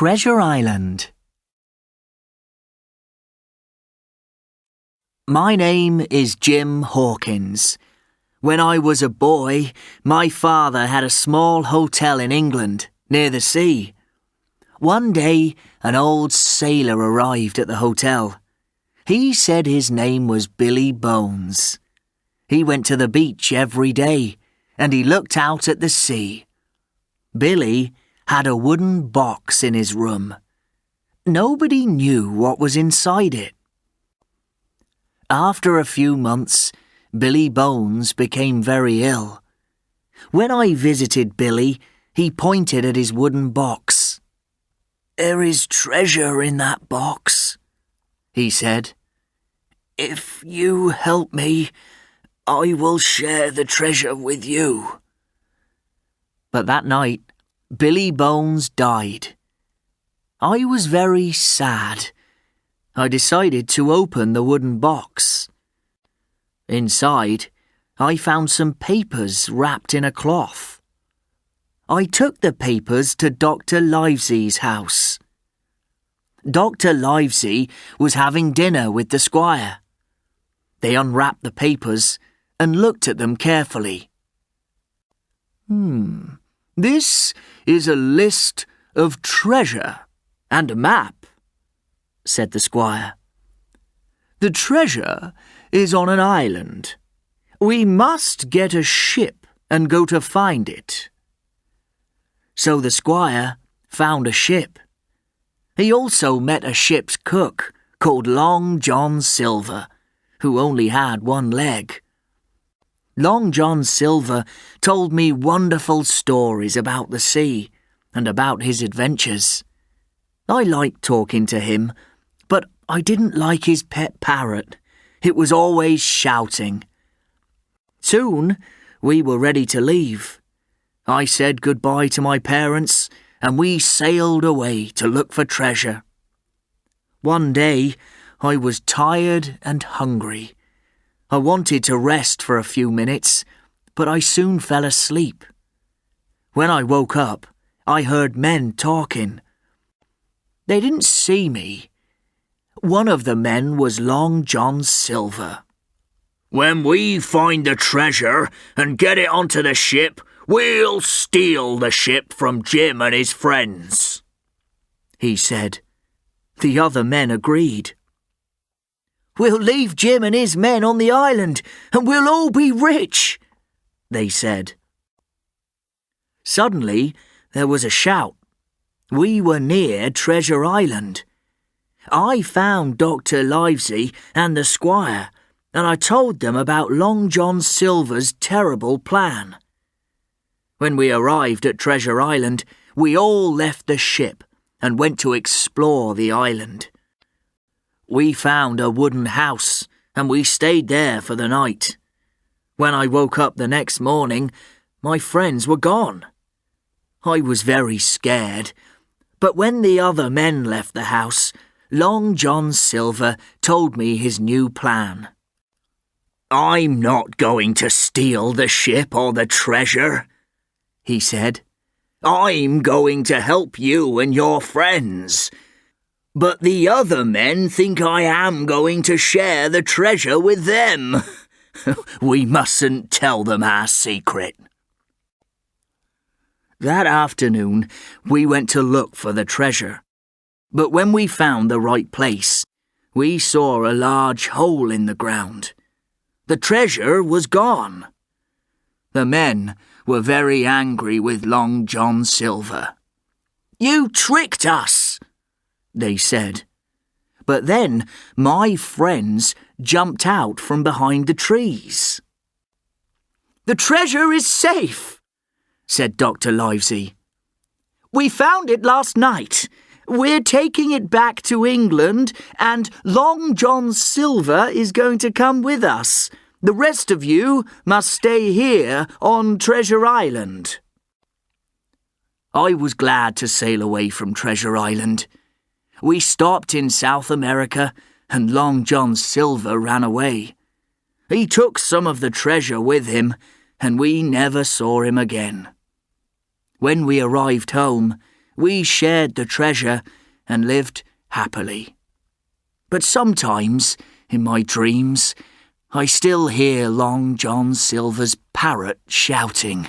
Treasure Island. My name is Jim Hawkins. When I was a boy, my father had a small hotel in England, near the sea. One day, an old sailor arrived at the hotel. He said his name was Billy Bones. He went to the beach every day, and he looked out at the sea. Billy had a wooden box in his room. Nobody knew what was inside it. After a few months, Billy Bones became very ill. When I visited Billy, he pointed at his wooden box. "There is treasure in that box," he said. "If you help me, I will share the treasure with you." But that night, Billy Bones died. I was very sad. I decided to open the wooden box. Inside, I found some papers wrapped in a cloth. I took the papers to Dr. Livesey's house. Dr. Livesey was having dinner with the squire. They unwrapped the papers and looked at them carefully. This is a list of treasure and a map," said the squire. "The treasure is on an island. We must get a ship and go to find it." So the squire found a ship. He also met a ship's cook called Long John Silver, who only had one leg. Long John Silver told me wonderful stories about the sea and about his adventures. I liked talking to him, but I didn't like his pet parrot. It was always shouting. Soon, we were ready to leave. I said goodbye to my parents, and we sailed away to look for treasure. One day, I was tired and hungry. I wanted to rest for a few minutes, but I soon fell asleep. When I woke up, I heard men talking. They didn't see me. One of the men was Long John Silver. "When we find the treasure and get it onto the ship, we'll steal the ship from Jim and his friends," he said. The other men agreed. "We'll leave Jim and his men on the island, and we'll all be rich," they said. Suddenly, there was a shout. We were near Treasure Island. I found Dr. Livesey and the squire, and I told them about Long John Silver's terrible plan. When we arrived at Treasure Island, we all left the ship and went to explore the island. We found a wooden house, and we stayed there for the night. When I woke up the next morning, my friends were gone. I was very scared, but when the other men left the house, Long John Silver told me his new plan. "I'm not going to steal the ship or the treasure," he said. "I'm going to help you and your friends. But the other men think I am going to share the treasure with them. We mustn't tell them our secret." That afternoon, we went to look for the treasure. But when we found the right place, we saw a large hole in the ground. The treasure was gone. The men were very angry with Long John Silver. "You tricked us," they said. But then my friends jumped out from behind the trees. "The treasure is safe," said Dr. Livesey. "We found it last night. We're taking it back to England, and Long John Silver is going to come with us. The rest of you must stay here on Treasure Island." I was glad to sail away from Treasure Island. We stopped in South America, and Long John Silver ran away. He took some of the treasure with him, and we never saw him again. When we arrived home, We shared the treasure and lived happily. But sometimes, in my dreams, I still hear Long John Silver's parrot shouting.